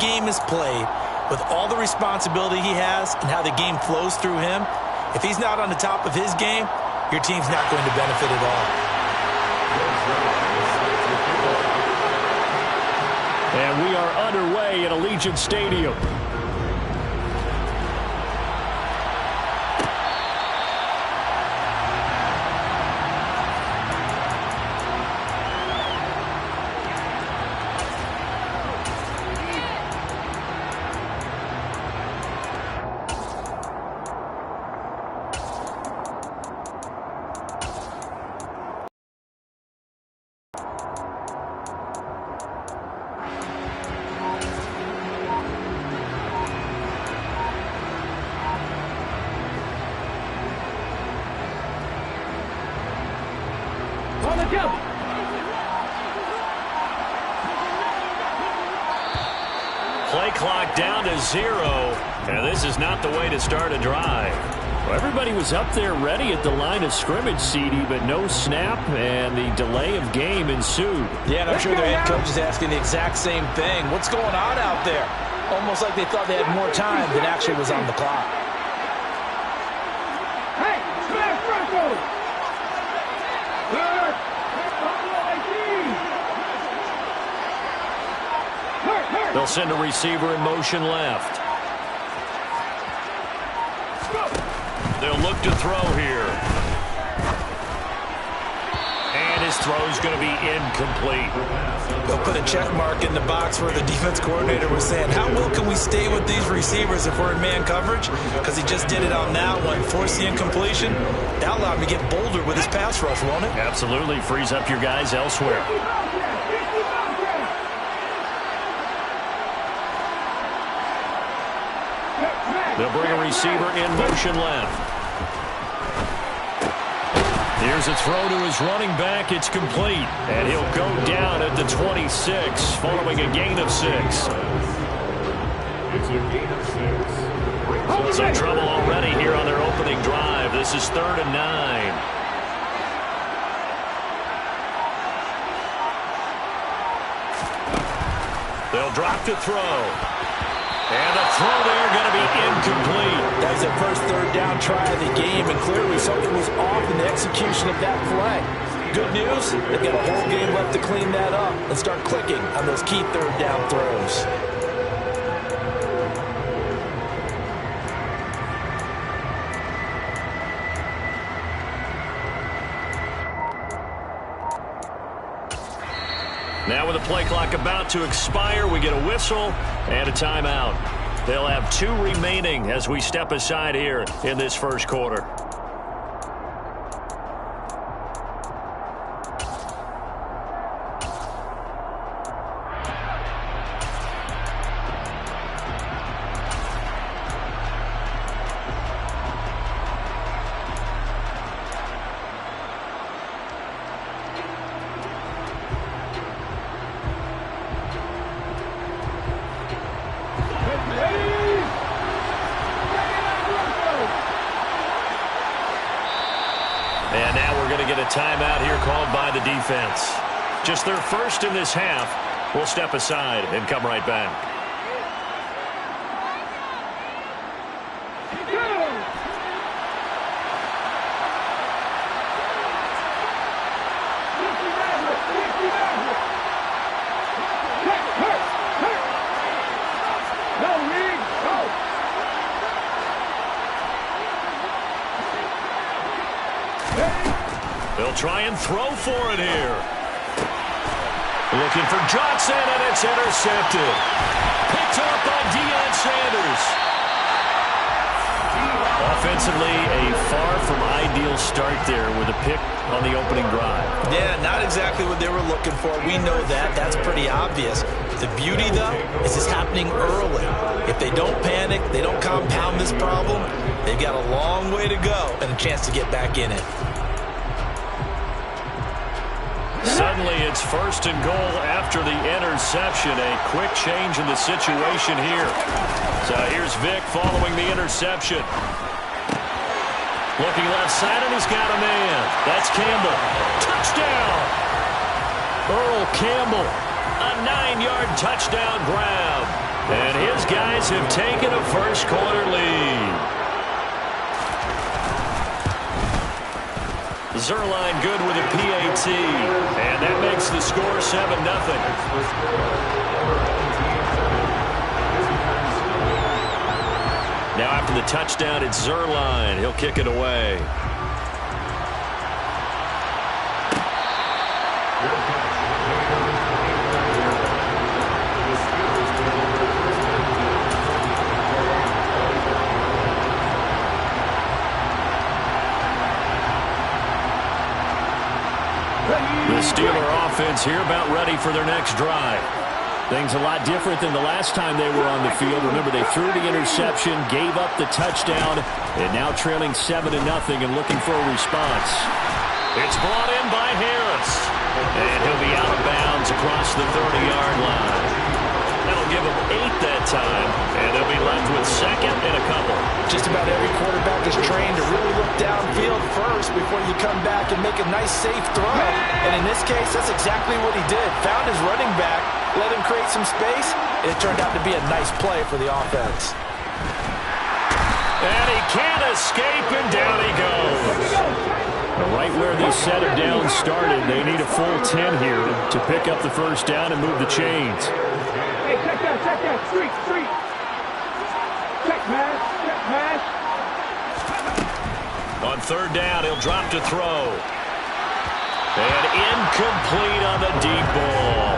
game is played, with all the responsibility he has and how the game flows through him, if he's not on the top of his game, your team's not going to benefit at all. And we are underway at Allegiant Stadium. Play clock down to 0, and this is not the way to start a drive. Well, everybody was up there ready at the line of scrimmage, CD, but no snap, and the delay of game ensued. Yeah, and I'm sure their head coach is asking the exact same thing. What's going on out there? Almost like they thought they had more time than actually was on the clock. Hey, smash Franco! They'll send a receiver in motion left. They'll look to throw here. And his throw is going to be incomplete. They'll put a check mark in the box where the defense coordinator was saying, how well can we stay with these receivers if we're in man coverage? Because he just did it on that one, forced the incompletion. That allowed him to get bolder with his pass rush, won't it? Absolutely. Frees up your guys elsewhere. They'll bring a receiver in motion left. Here's a throw to his running back. It's complete. And he'll go down at the 26 following a gain of 6. It's a gain of 6. Some trouble already here on their opening drive. This is 3rd and 9. They'll drop to throw. And the throw there going to be incomplete. That was their first 3rd down try of the game, and clearly something was off in the execution of that play. Good news, they've got a whole game left to clean that up and start clicking on those key 3rd down throws. Now with the play clock about to expire, we get a whistle and a timeout. They'll have 2 remaining as we step aside here in this first quarter. And now we're going to get a timeout here called by the defense. Just their first in this half. We'll step aside and come right back. They'll try and throw for it here. Looking for Johnson, and it's intercepted. Picked up by Deion Sanders. Offensively, a far from ideal start there with a pick on the opening drive. Yeah, not exactly what they were looking for. We know that. That's pretty obvious. The beauty, though, is it's happening early. If they don't panic, they don't compound this problem, they've got a long way to go and a chance to get back in it. Suddenly, it's 1st and goal after the interception. A quick change in the situation here. So here's Vic following the interception. Looking left side, and he's got a man. That's Campbell. Touchdown! Earl Campbell. A 9-yard touchdown grab. guys have taken a first-quarter lead. Zerline good with a PAT, and that makes the score 7-0. Now after the touchdown, it's Zerline. He'll kick it away. The Steeler offense here about ready for their next drive. Things a lot different than the last time they were on the field. Remember, they threw the interception, gave up the touchdown, and now trailing 7-0 and looking for a response. It's brought in by Harris, and he'll be out of bounds across the 30-yard line. That'll give them 8 that time, and they'll be left with second and a couple. Just about every quarterback is trained to really look downfield first before you come back and make a nice, safe throw. And in this case, that's exactly what he did. Found his running back, let him create some space, and it turned out to be a nice play for the offense. And he can't escape, and down he goes. Right where this set of downs started, they need a full 10 here to pick up the first down and move the chains. Hey, check that, street. Check, man, On third down, he'll drop to throw. And incomplete on the deep ball.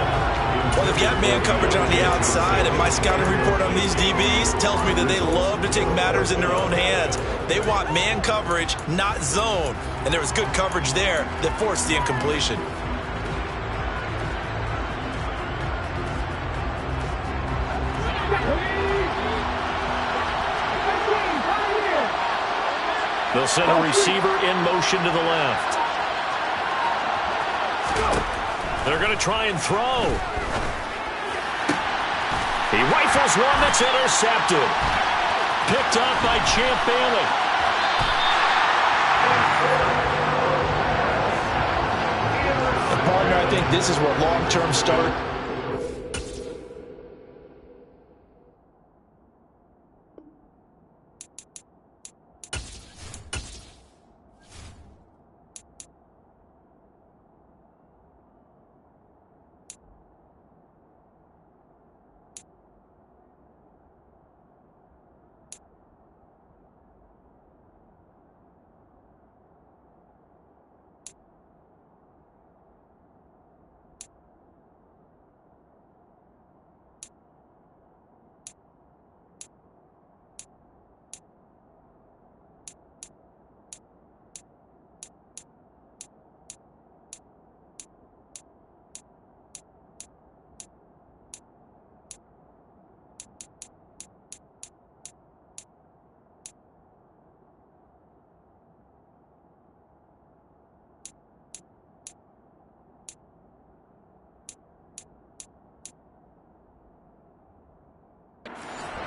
Well, they've got man coverage on the outside, and my scouting report on these DBs tells me that they love to take matters in their own hands. They want man coverage, not zone. And there was good coverage there that forced the incompletion. They'll send a receiver in motion to the left. They're going to try and throw. He rifles one that's intercepted. Picked up by Champ Bailey. And partner, I think this is where long-term start.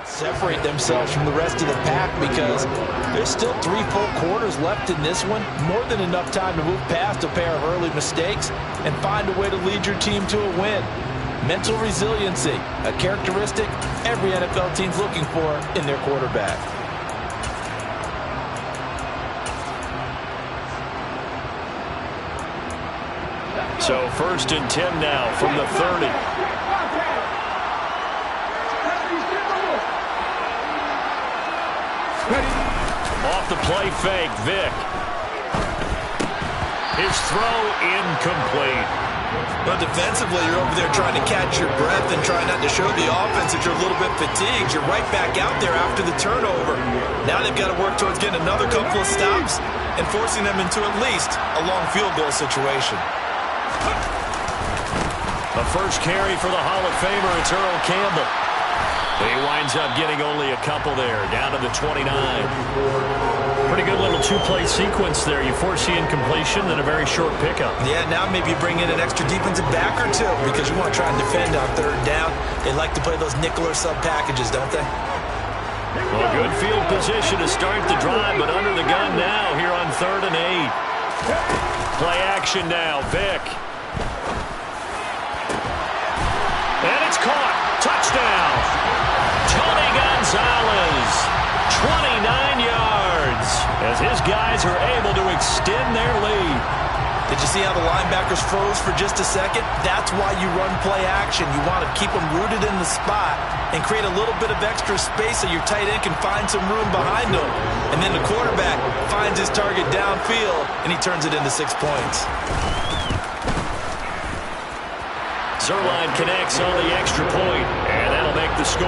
Separate themselves from the rest of the pack because there's still 3 full quarters left in this one. More than enough time to move past a pair of early mistakes and find a way to lead your team to a win. Mental resiliency, a characteristic every NFL team's looking for in their quarterback. So 1st and 10 now from the 30. Off the play fake, Vick. His throw incomplete. But defensively, you're over there trying to catch your breath and trying not to show the offense that you're a little bit fatigued. You're right back out there after the turnover. Now they've got to work towards getting another couple of stops and forcing them into at least a long field goal situation. The first carry for the Hall of Famer, it's Earl Campbell. He winds up getting only a couple there, down to the 29. Pretty good little 2-play sequence there. You force the incompletion, then a very short pickup. Yeah, now maybe you bring in an extra defensive back or two because you want to try and defend on 3rd down. They like to play those nickel or sub packages, don't they? Well, good field position to start the drive, but under the gun now here on 3rd and 8. Play action now, Vick. And it's caught. Touchdown. Tony as his guys are able to extend their lead. Did you see how the linebackers froze for just a second? That's why you run play action. You want to keep them rooted in the spot and create a little bit of extra space so your tight end can find some room behind him. And then the quarterback finds his target downfield, and he turns it into 6 points. Zuerlein connects on the extra point, and that'll make the score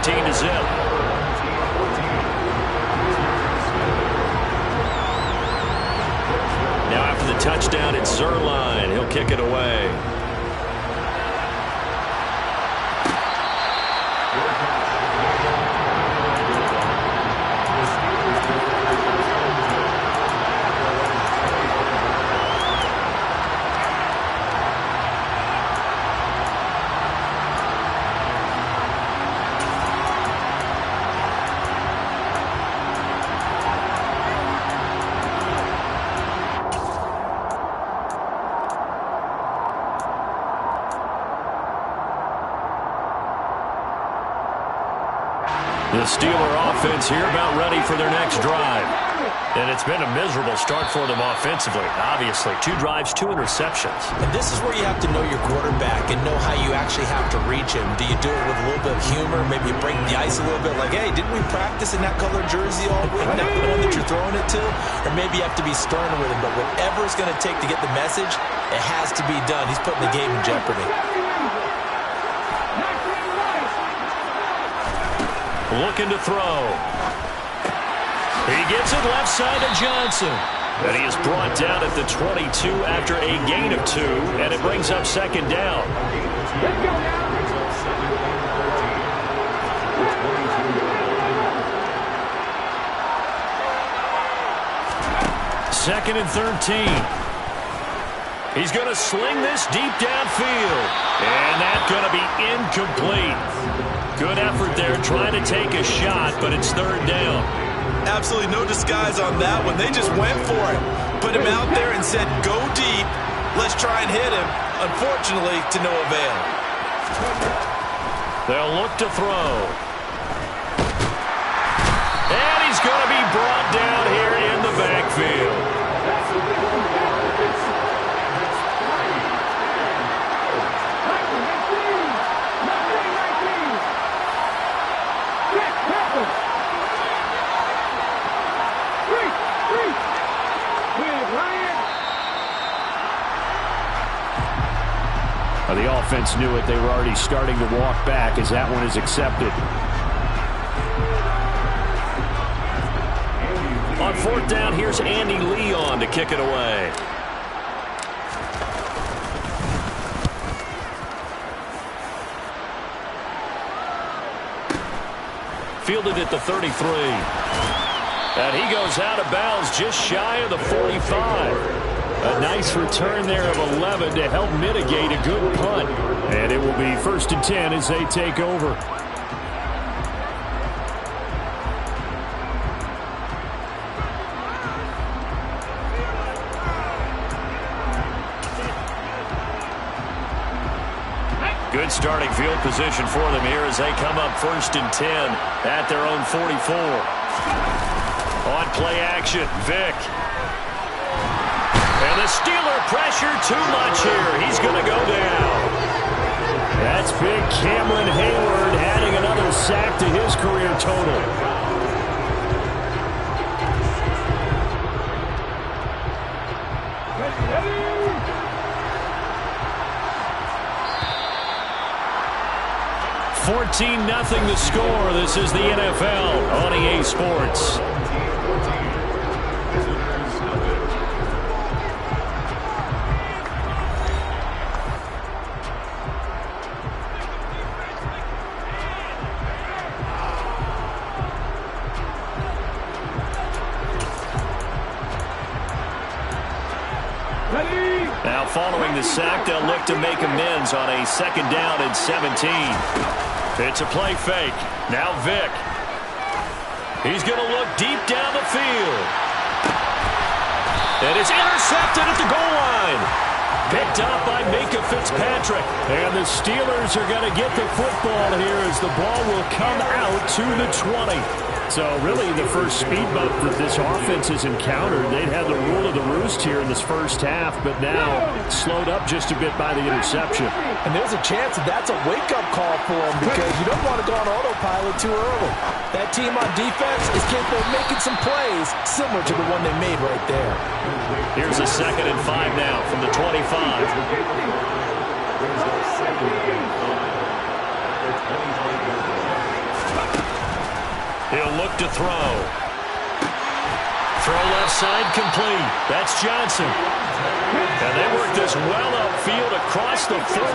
14-0. Now after the touchdown, it's Zuerlein. He'll kick it away. The Steeler offense here about ready for their next drive. And it's been a miserable start for them offensively. Obviously, 2 drives, 2 interceptions. And this is where you have to know your quarterback and know how you actually have to reach him. Do you do it with a little bit of humor? Maybe you break the ice a little bit like, hey, didn't we practice in that color jersey all week? Not the one that you're throwing it to? Or maybe you have to be stern with him. But whatever it's going to take to get the message, it has to be done. He's putting the game in jeopardy. Looking to throw. He gets it left side to Johnson. And he is brought down at the 22 after a gain of 2, and it brings up second down. Second and 13. He's going to sling this deep downfield. And that's going to be incomplete. Good effort there trying to take a shot, but it's third down. Absolutely no disguise on that one. They just went for it. Put him out there and said, go deep. Let's try and hit him. Unfortunately, to no avail. They'll look to throw. And he's going to be brought down here in the backfield. The offense knew it. They were already starting to walk back as that one is accepted. On fourth down, here's Andy Leon to kick it away. Fielded at the 33. And he goes out of bounds just shy of the 45. A nice return there of 11 to help mitigate a good punt. And it will be 1st and 10 as they take over. Good starting field position for them here as they come up 1st and 10 at their own 44. On play action, Vick. And the Steeler pressure too much here. He's going to go down. That's big Cameron Hayward adding another sack to his career total. $14-0 the score. This is the NFL on EA Sports. Now following the sack, they'll look to make amends on a 2nd down and 17. It's a play fake. Now Vick. He's going to look deep down the field. And it's intercepted at the goal line. Picked up by Minkah Fitzpatrick. And the Steelers are going to get the football here as the ball will come out to the 20. So really the first speed bump that this offense has encountered, they'd had the rule of the roost here in this first half, but now slowed up just a bit by the interception. And there's a chance that that's a wake-up call for them because you don't want to go on autopilot too early. That team on defense is capable of making some plays similar to the one they made right there. Here's a 2nd and 5 now from the 25. He'll look to throw. Throw left side complete. That's Johnson. And they work this well upfield across the 35.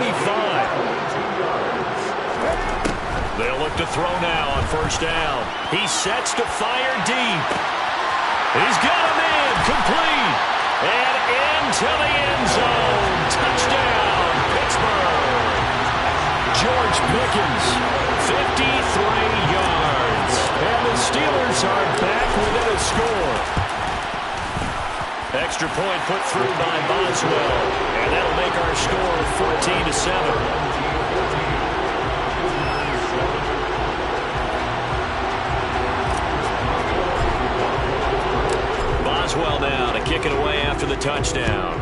They'll look to throw now on 1st down. He sets to fire deep. He's got him in. Complete. And into the end zone. Touchdown, Pittsburgh. George Pickens, 53 yards. And the Steelers are back within a score. Extra point put through by Boswell. And that'll make our score 14-7. Boswell now to kick it away after the touchdown.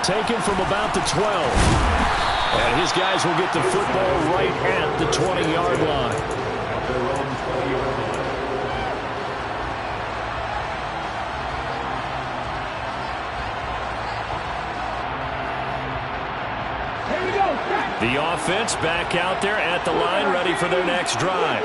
Taken from about the 12. And his guys will get the football right at the 20-yard line. The offense back out there at the line, ready for their next drive.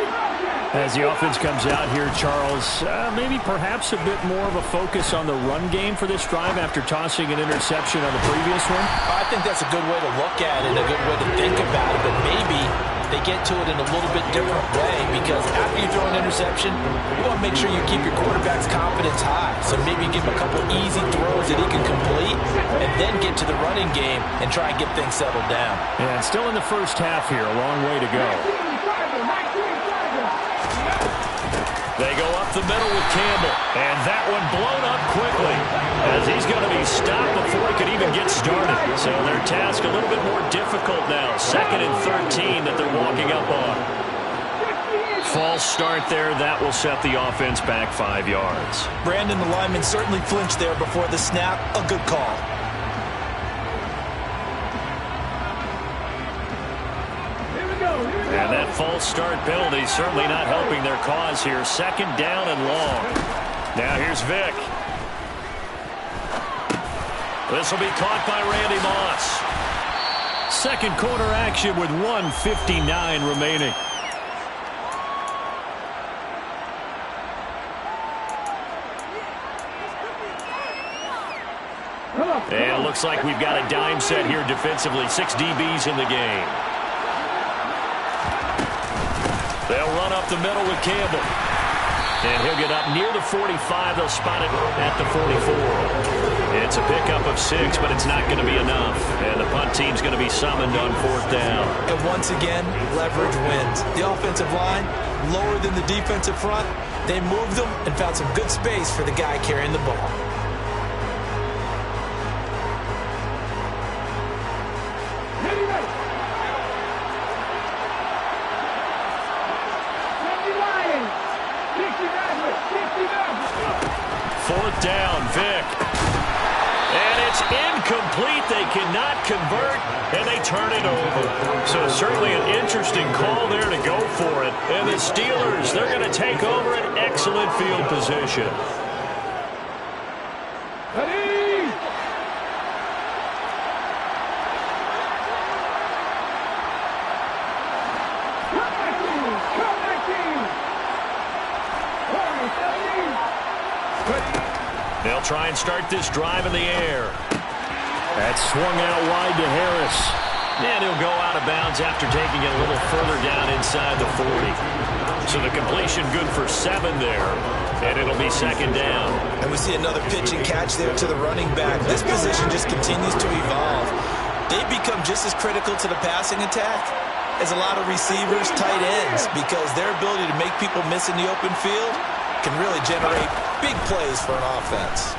As the offense comes out here, Charles, maybe perhaps a bit more of a focus on the run game for this drive after tossing an interception on the previous one? I think that's a good way to look at it, a good way to think about it, but maybe they get to it in a little bit different way because after you throw an interception, you want to make sure you keep your quarterback's confidence high. So maybe give him a couple easy throws that he can complete and then get to the running game and try and get things settled down. Yeah, still in the first half here, a long way to go. They go up the middle with Campbell, and that one blown up quickly as he's going to be stopped before he could even get started. So their task a little bit more difficult now. 2nd and 13 that they're walking up on. False start there. That will set the offense back 5 yards. Brandon, the lineman, certainly flinched there before the snap. A good call. And that false start penalty certainly not helping their cause here. 2nd down and long. Now here's Vick. This will be caught by Randy Moss. 2nd quarter action with 1:59 remaining. And it looks like we've got a dime set here defensively. 6 DBs in the game. They'll run up the middle with Campbell. And he'll get up near the 45. They'll spot it at the 44. It's a pickup of 6, but it's not going to be enough. And the punt team's going to be summoned on 4th down. And once again, leverage wins. The offensive line, lower than the defensive front. They moved them and found some good space for the guy carrying the ball. Down, Vick. And it's incomplete. They cannot convert, and they turn it over. So certainly an interesting call there to go for it. And the Steelers, they're going to take over an excellent field position. They'll try and start this drive in the air. That's swung out wide to Harris. And he'll go out of bounds after taking it a little further down inside the 40. So the completion good for 7 there. And it'll be 2nd down. And we see another pitch and catch there to the running back. This position just continues to evolve. They become just as critical to the passing attack as a lot of receivers, tight ends, because their ability to make people miss in the open field can really generate big plays for an offense.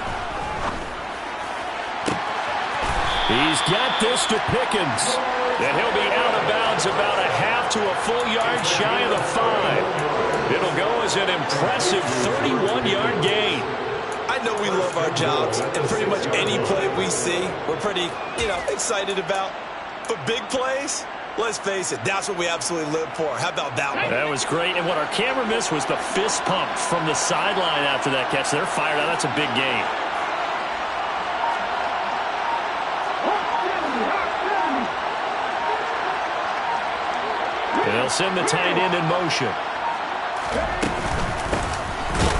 He's got this to Pickens. And he'll be out of bounds about a half to a full yard shy of the 5. It'll go as an impressive 31-yard gain. I know we love our jobs, and pretty much any play we see, we're pretty, excited about. But big plays, let's face it, that's what we absolutely live for. How about that one? That was great, and what our camera missed was the fist pump from the sideline after that catch. They're fired out. That's a big gain. They'll send the tight end in motion.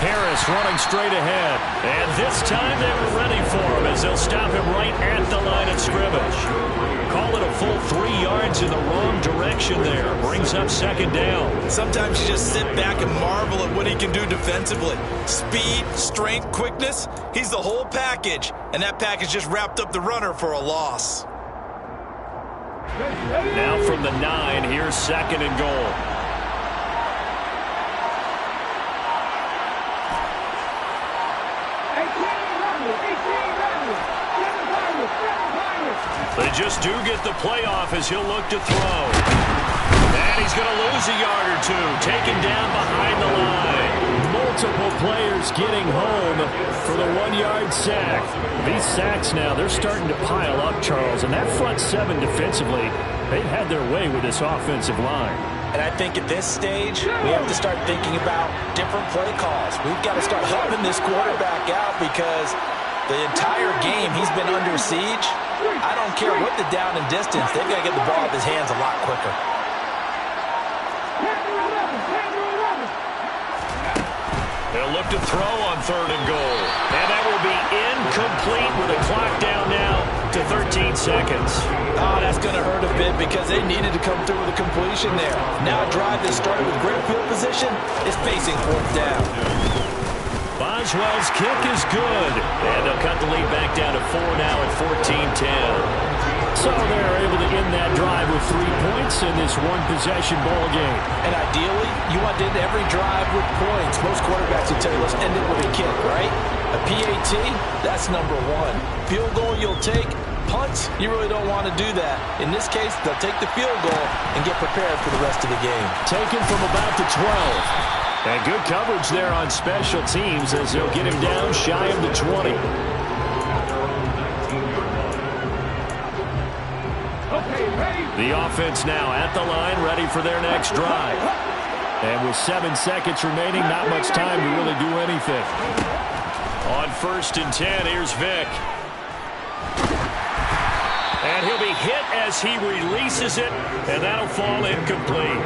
Harris running straight ahead. And this time they were ready for him as they'll stop him right at the line of scrimmage. Call it a full 3 yards in the wrong direction there. Brings up second down. Sometimes you just sit back and marvel at what he can do defensively. Speed, strength, quickness. He's the whole package. And that package just wrapped up the runner for a loss. Now from the 9, here's second and goal. They just do get the playoff as he'll look to throw. And he's going to lose a yard or two. Taken down behind the line. Multiple players getting home for the 1-yard sack. These sacks now, they're starting to pile up, Charles. And that front 7 defensively, they've had their way with this offensive line. And I think at this stage, we have to start thinking about different play calls. We've got to start helping this quarterback out because the entire game he's been under siege. I don't care what the down and distance. They've got to get the ball out of his hands a lot quicker. They'll look to throw on 3rd and goal. And that will be incomplete with the clock down now to 13 seconds. Oh, that's going to hurt a bit because they needed to come through with a completion there. Now a drive that started with great field position is facing 4th down. Boswell's kick is good. And they'll cut the lead back down to 4 now at 14-10. So they're able to end that drive with 3 points in this one-possession ball game. And ideally, you want to end every drive with points. Most quarterbacks will tell you, let's end it with a kick, right? A PAT, that's number 1. Field goal you'll take. Punts, you really don't want to do that. In this case, they'll take the field goal and get prepared for the rest of the game. Taken from about the 12. And good coverage there on special teams as they'll get him down shy of the 20. The offense now at the line, ready for their next drive. And with 7 seconds remaining, not much time to really do anything. On 1st and 10, here's Vick. And he'll be hit as he releases it, and that'll fall incomplete.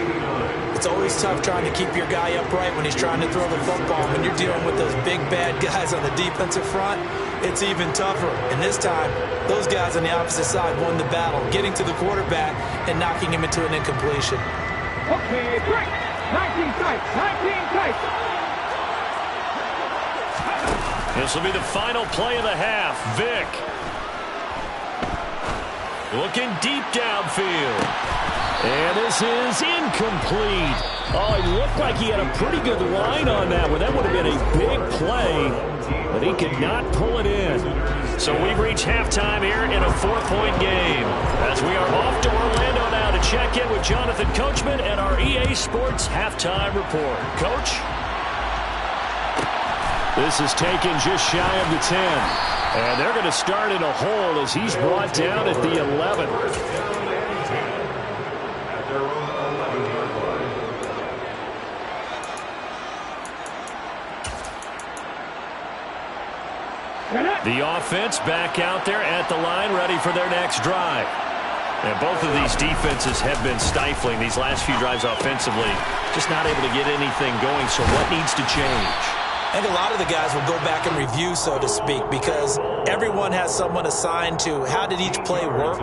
It's always tough trying to keep your guy upright when he's trying to throw the football. When you're dealing with those big, bad guys on the defensive front, it's even tougher. And this time, those guys on the opposite side won the battle, getting to the quarterback and knocking him into an incompletion. Okay, break. 19 tights. 19 tights. This will be the final play of the half. Vick. Looking deep downfield. And this is incomplete. Oh, it looked like he had a pretty good line on that one. That would have been a big play, but he could not pull it in. So we've reached halftime here in a 4-point game. As we are off to Orlando now to check in with Jonathan Coachman and our EA Sports halftime report. Coach? This is taken just shy of the 10. And they're going to start in a hole as he's brought down at the 11. The offense back out there at the line, ready for their next drive. And both of these defenses have been stifling these last few drives offensively. Just not able to get anything going, so what needs to change? I think a lot of the guys will go back and review, so to speak, because everyone has someone assigned to how did each play work.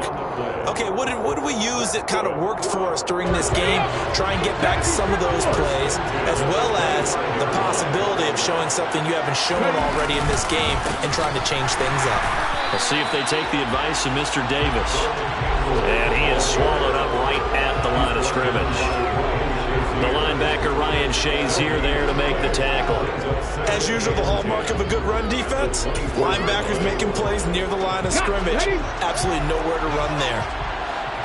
Okay, what did we use that kind of worked for us during this game? Try and get back to some of those plays, as well as the possibility of showing something you haven't shown already in this game and trying to change things up. We'll see if they take the advice of Mr. Davis. And he is swallowed up right at the line of scrimmage. The linebacker, Ryan Shazier, there to make the tackle. As usual, the hallmark of a good run defense, linebackers making plays near the line of scrimmage. Absolutely nowhere to run there.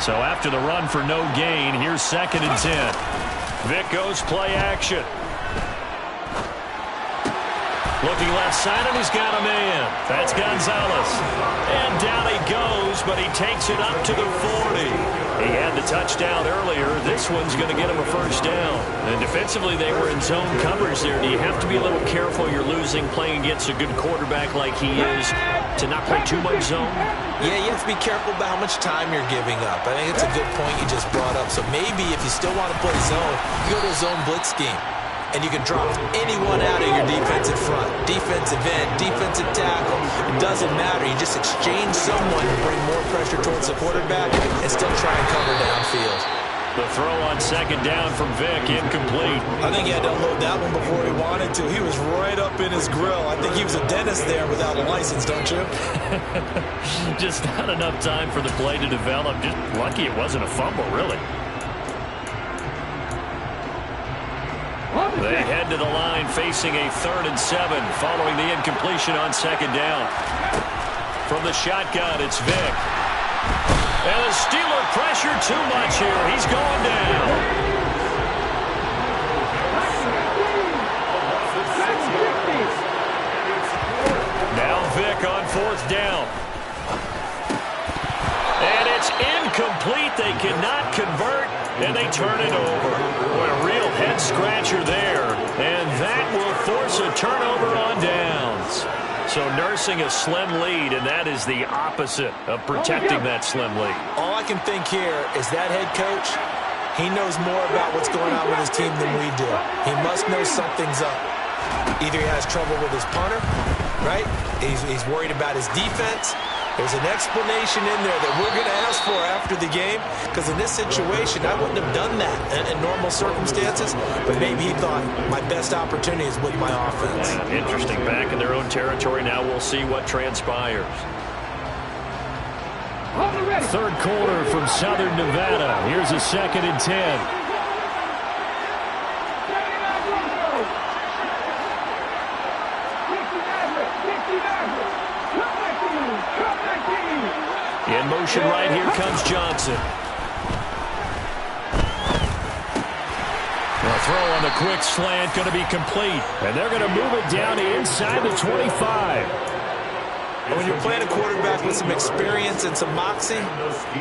So after the run for no gain, here's 2nd and 10. Vic goes play action. Looking left side, and he's got a man. That's Gonzalez. And down he goes, but he takes it up to the 40. He had the touchdown earlier. This one's going to get him a first down. And defensively, they were in zone coverage there. Do you have to be a little careful? You're losing, playing against a good quarterback like he is, to not play too much zone? Yeah, you have to be careful about how much time you're giving up. I think it's a good point you just brought up. So maybe if you still want to play zone, you go to a zone blitz scheme. And you can drop anyone out of your defensive front. Defensive end, defensive tackle. It doesn't matter. You just exchange someone to bring more pressure towards the quarterback and still try and cover downfield. The throw on 2nd down from Vic, incomplete. I think he had to unload that one before he wanted to. He was right up in his grill. I think he was a dentist there without a license, don't you? Just not enough time for the play to develop. Just lucky it wasn't a fumble, really. They head to the line facing a 3rd and 7 following the incompletion on 2nd down. From the shotgun, it's Vic. And the Steeler pressure too much here. He's going down. Now Vic on 4th down. And it's incomplete. They cannot convert, and they turn it over. Boy, a real head-scratcher there. And that will force a turnover on downs. So nursing a slim lead, and that is the opposite of protecting that slim lead. All I can think here is that head coach, he knows more about what's going on with his team than we do. He must know something's up. Either he has trouble with his punter, right? He's worried about his defense. There's an explanation in there that we're going to ask for after the game, because in this situation, I wouldn't have done that in normal circumstances, but maybe he thought my best opportunity is with my offense. Yeah, interesting. Back in their own territory now. We'll see what transpires. 3rd quarter from Southern Nevada. Here's a 2nd and 10. In motion right, here comes Johnson. The throw on the quick slant going to be complete. And they're going to move it down to inside the 25. When you're playing a quarterback with some experience and some moxie,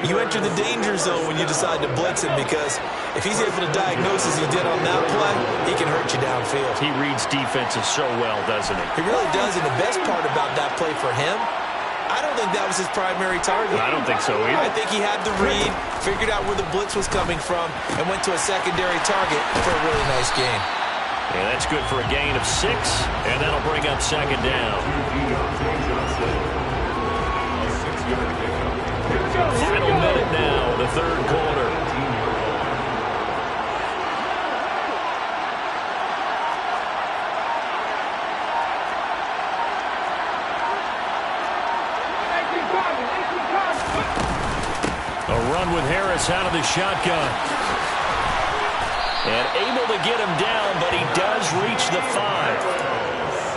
you enter the danger zone when you decide to blitz him, because if he's able to diagnose as he did on that play, he can hurt you downfield. He reads defenses so well, doesn't he? He really does, and the best part about that play for him, I don't think that was his primary target. I don't think so either. I think he had the read, figured out where the blitz was coming from, and went to a secondary target for a really nice gain. Yeah, that's good for a gain of 6, and that'll bring up 2nd down. Final minute now, the 3rd quarter. A run with Harris out of the shotgun. And able to get him down, but he does reach the 5.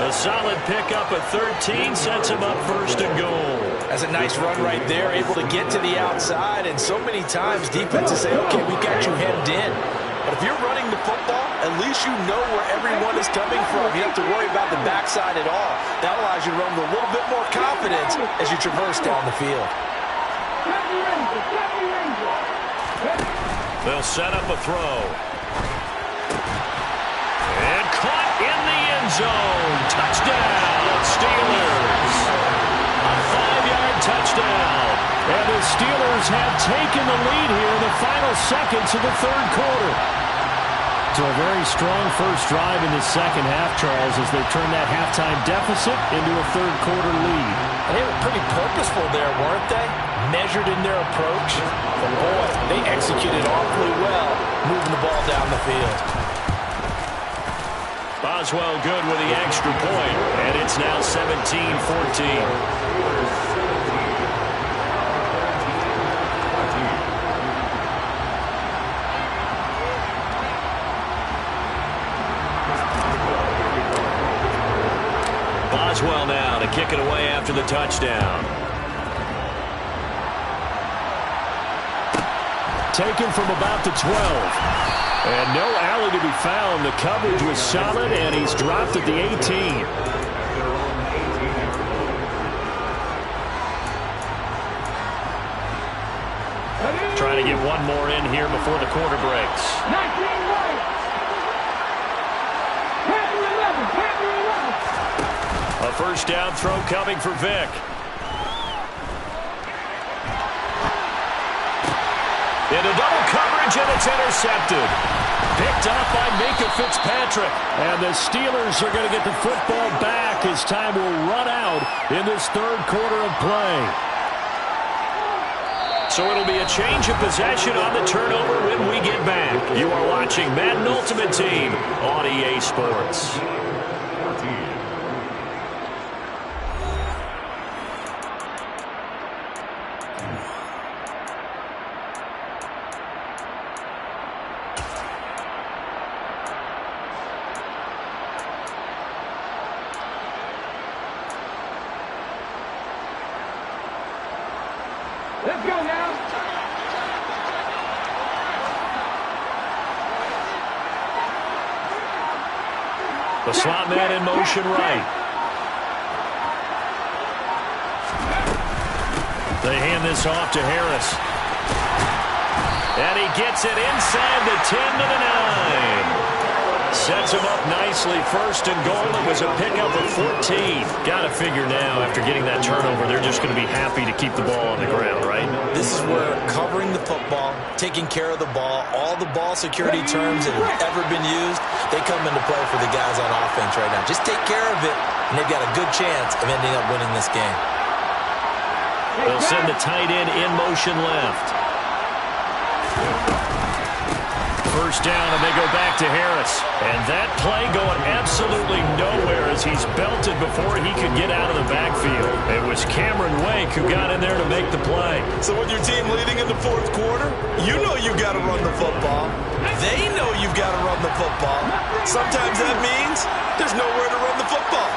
A solid pickup at 13 sets him up 1st and goal. That's a nice run right there, able to get to the outside, and so many times defenses say, okay, we got you hemmed in. But if you're running the football, at least you know where everyone is coming from. You don't have to worry about the backside at all. That allows you to run with a little bit more confidence as you traverse down the field. They'll set up a throw. And caught in the end zone. Touchdown, Steelers. A 5-yard touchdown. And the Steelers have taken the lead here in the final seconds of the 3rd quarter. So a very strong first drive in the 2nd half, Charles, as they turn that halftime deficit into a 3rd quarter lead. And they were pretty purposeful there, weren't they? Measured in their approach. But boy, they executed awfully well, moving the ball down the field. Boswell good with the extra point, and it's now 17-14. Boswell now to kick it away after the touchdown. taken from about the 12. And no alley to be found. The coverage was solid, and he's dropped at the 18. Trying to get one more in here before the quarter breaks. 19 right. A first down throw coming for Vic. Into double coverage, and it's intercepted. Picked off by Minka Fitzpatrick. And the Steelers are going to get the football back as time will run out in this third quarter of play. So it'll be a change of possession on the turnover when we get back. You are watching Madden Ultimate Team on EA Sports. Let's go now. The slot man in motion right. They hand this off to Harris. And he gets it inside the 10 to the 9. Sets him up nicely. First and goal. It was a pickup of 14. Got to figure now, after getting that turnover, they're just going to be happy to keep the ball on the ground, right? This is where covering the football, taking care of the ball, all the ball security terms that have ever been used, they come into play for the guys on offense right now. Just take care of it, and they've got a good chance of ending up winning this game. They'll send the tight end in motion left. First down, and they go back to Harris. And that play going absolutely nowhere as he's belted before he could get out of the backfield. It was Cameron Wake who got in there to make the play. So when your team leading in the fourth quarter, you know you've got to run the football. They know you've got to run the football. Sometimes that means there's nowhere to run the football.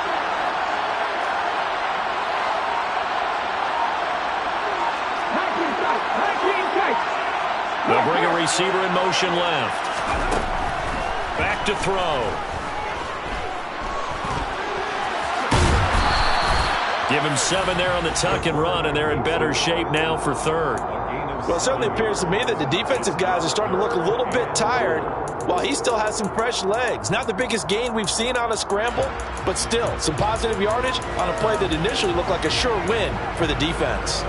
They'll bring a receiver in motion left. Back to throw. Give him 7 there on the tuck and run, and they're in better shape now for third. Well, it certainly appears to me that the defensive guys are starting to look a little bit tired while he still has some fresh legs. Not the biggest gain we've seen on a scramble, but still some positive yardage on a play that initially looked like a sure win for the defense.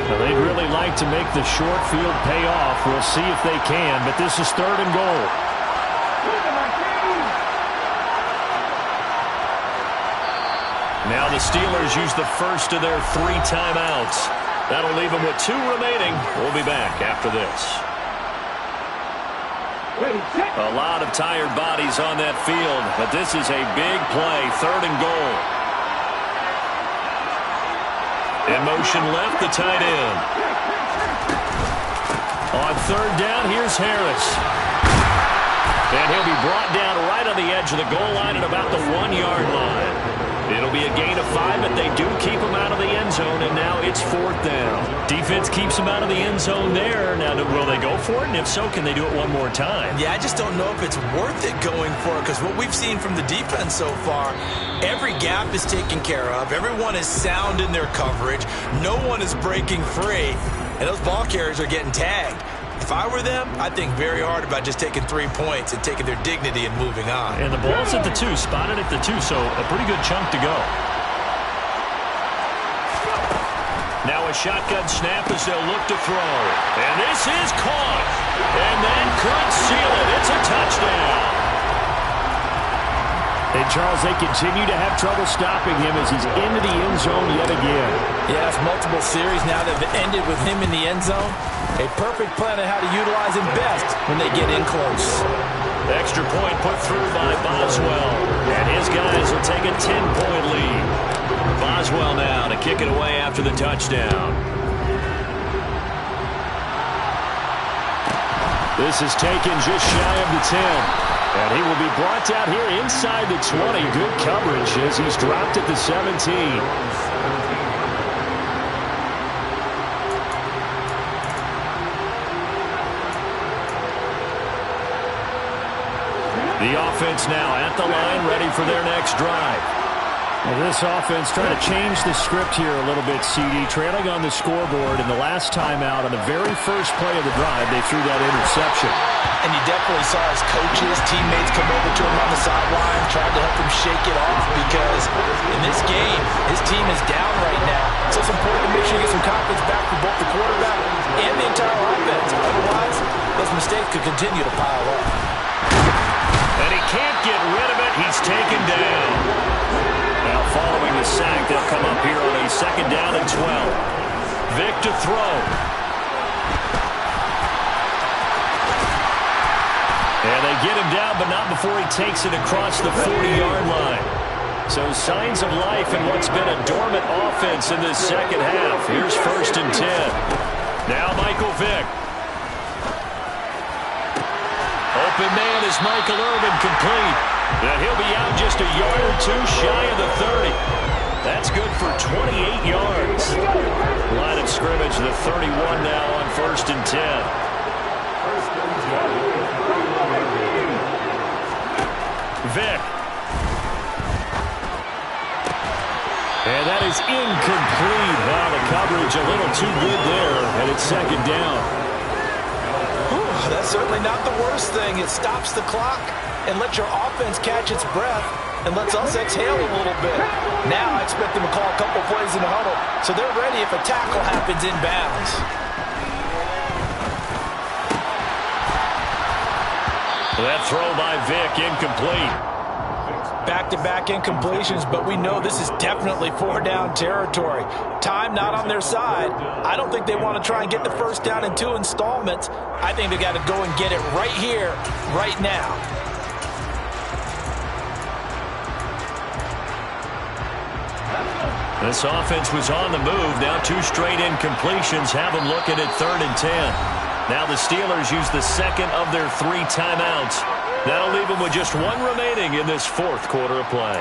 Well, they'd really like to make the short field pay off. We'll see if they can, but this is third and goal. Now the Steelers use the first of their 3 timeouts. That'll leave them with 2 remaining. We'll be back after this. A lot of tired bodies on that field, but this is a big play, third and goal. In motion left, the tight end. On third down, here's Harris. And he'll be brought down right on the edge of the goal line at about the 1-yard line. It'll be a gain of 5, but they do keep him out of the end zone, and now it's fourth down. Defense keeps him out of the end zone there. Now, will they go for it? And if so, can they do it one more time? Yeah, I just don't know if it's worth it going for it, because what we've seen from the defense so far, every gap is taken care of. Everyone is sound in their coverage. No one is breaking free, and those ball carriers are getting tagged. If I were them, I'd think very hard about just taking 3 points and taking their dignity and moving on. And the ball's at the 2, spotted at the 2, so a pretty good chunk to go. Now a shotgun snap as they'll look to throw. And this is caught. And that could seal it. It's a touchdown. And, Charles, they continue to have trouble stopping him as he's into the end zone yet again. Yeah, it's multiple series now that have ended with him in the end zone. A perfect plan on how to utilize him best when they get in close. Extra point put through by Boswell. And his guys will take a 10-point lead. Boswell now to kick it away after the touchdown. This is taken just shy of the 10. And he will be brought down here inside the 20. Good coverage as he's dropped at the 17. The offense now at the line, ready for their next drive. Well, this offense trying to change the script here a little bit, CD. Trailing on the scoreboard, and the last time out on the very first play of the drive, they threw that interception. And you definitely saw his coaches, teammates come over to him on the sideline, trying to help him shake it off, because in this game, his team is down right now. So it's important to make sure you get some confidence back for both the quarterback and the entire offense. Otherwise, those mistakes could continue to pile up. And he can't get rid of it. He's taken down. Now following the sack, they'll come up here on a 2nd down and 12. Vic to throw. And they get him down, but not before he takes it across the 40-yard line. So signs of life in what's been a dormant offense in this second half. Here's 1st and 10. Now Michael Vick. Open man is Michael Irvin, complete. And he'll be out just a yard or two shy of the 30. That's good for 28 yards. Line of scrimmage, the 31 now on 1st and 10. Vick. And that is incomplete. Wow, the coverage a little too good there, and it's 2nd down. That's certainly not the worst thing. It stops the clock and lets your offense catch its breath and lets us exhale a little bit. Now I expect them to call a couple plays in the huddle so they're ready if a tackle happens inbounds. That throw by Vick incomplete. Back-to-back incompletions, but we know this is definitely 4-down territory. Time not on their side. I don't think they want to try and get the 1st down in 2 installments. I think they got to go and get it right here, right now. This offense was on the move. Now 2 straight incompletions have them looking at 3rd and 10. Now the Steelers use the 2nd of their 3 timeouts. That'll leave them with just 1 remaining in this 4th quarter of play.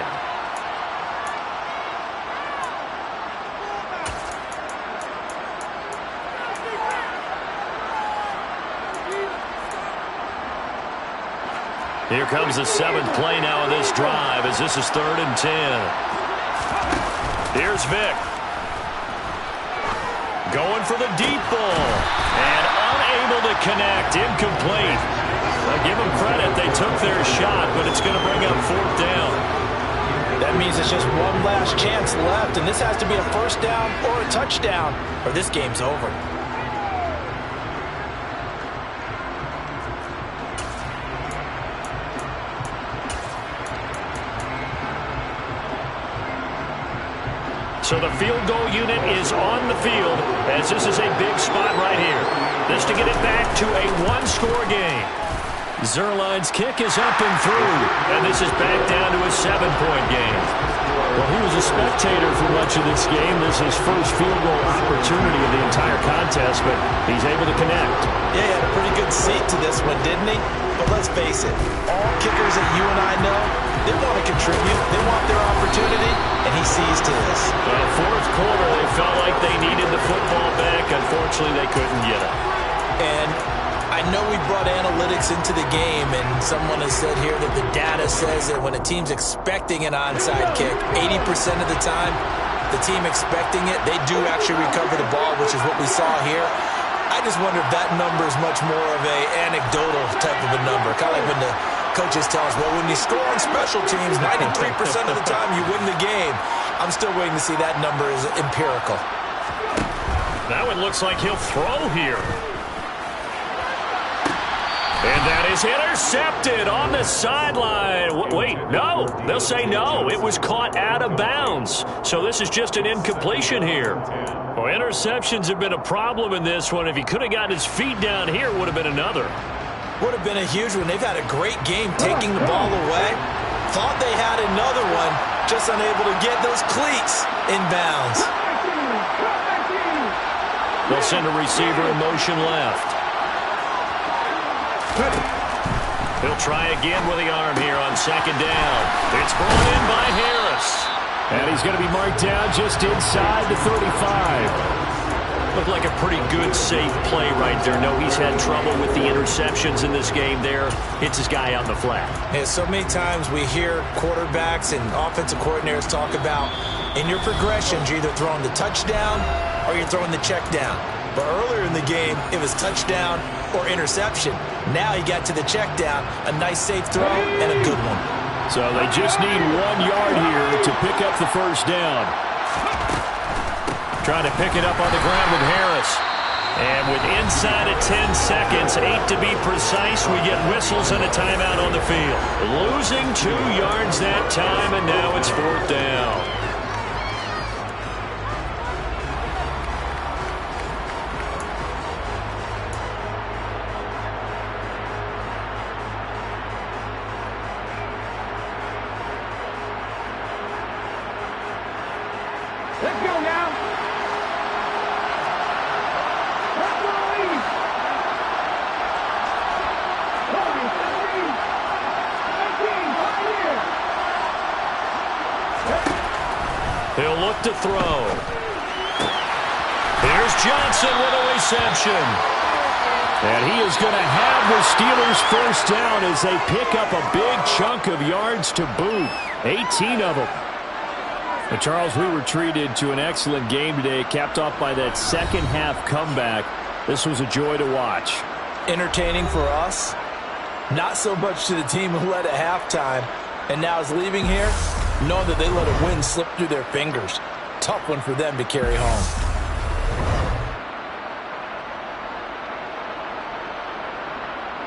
Here comes the 7th play now in this drive as this is 3rd and 10. Here's Vick. Going for the deep ball. And unable to connect. Incomplete. I'll give them credit. They took their shot, but it's going to bring up 4th down. That means it's just one last chance left, and this has to be a 1st down or a touchdown, or this game's over. So the field goal unit is on the field as this is a big spot right here. This to get it back to a 1-score game. Zerline's kick is up and through, and this is back down to a 7-point game. Well, he was a spectator for much of this game. This is his first field goal opportunity of the entire contest, but he's able to connect. Yeah, he had a pretty good seat to this one, didn't he? But let's face it, all kickers that you and I know, they want to contribute. They want their opportunity, and he sees to this. Well, 4th quarter, they felt like they needed the football back. Unfortunately, they couldn't get it. And I know we brought analytics into the game, and someone has said here that the data says that when a team's expecting an onside kick, 80% of the time, the team expecting it, they do actually recover the ball, which is what we saw here. I just wonder if that number is much more of a anecdotal type of a number. Kind of like when the coaches tell us, well, when you score on special teams, 93% of the time you win the game. I'm still waiting to see that number is empirical. Now it looks like he'll throw here. And that is intercepted on the sideline. Wait, no. They'll say no. It was caught out of bounds. So this is just an incompletion here. Well, interceptions have been a problem in this one. If he could have gotten his feet down here, it would have been another. Would have been a huge one. They've had a great game taking the ball away. Thought they had another one, just unable to get those cleats in bounds. They'll send a receiver in motion left. He'll try again with the arm here on 2nd down. It's brought in by Harris. And he's going to be marked down just inside the 35. Look, looked like a pretty good, safe play right there. No, he's had trouble with the interceptions in this game there. Hits his guy out in the flat. Yeah, so many times we hear quarterbacks and offensive coordinators talk about in your progressions, you're either throwing the touchdown or you're throwing the check down. But earlier in the game, it was touchdown or interception. Now he got to the check down, a nice safe throw and a good one. So they just need 1 yard here to pick up the first down. Trying to pick it up on the ground with Harris. And with inside of 10 seconds, 8 to be precise, we get whistles and a timeout on the field. Losing 2 yards that time, and now it's 4th down. Let's go now. Let's go, lead. 20, 15, 19, right here. He'll look to throw. Here's Johnson with a reception. And he is going to have the Steelers first down as they pick up a big chunk of yards to boot. 18 of them. But Charles, we were treated to an excellent game today, capped off by that second half comeback. This was a joy to watch. Entertaining for us, not so much to the team who led at halftime and now is leaving here, knowing that they let a win slip through their fingers. Tough one for them to carry home.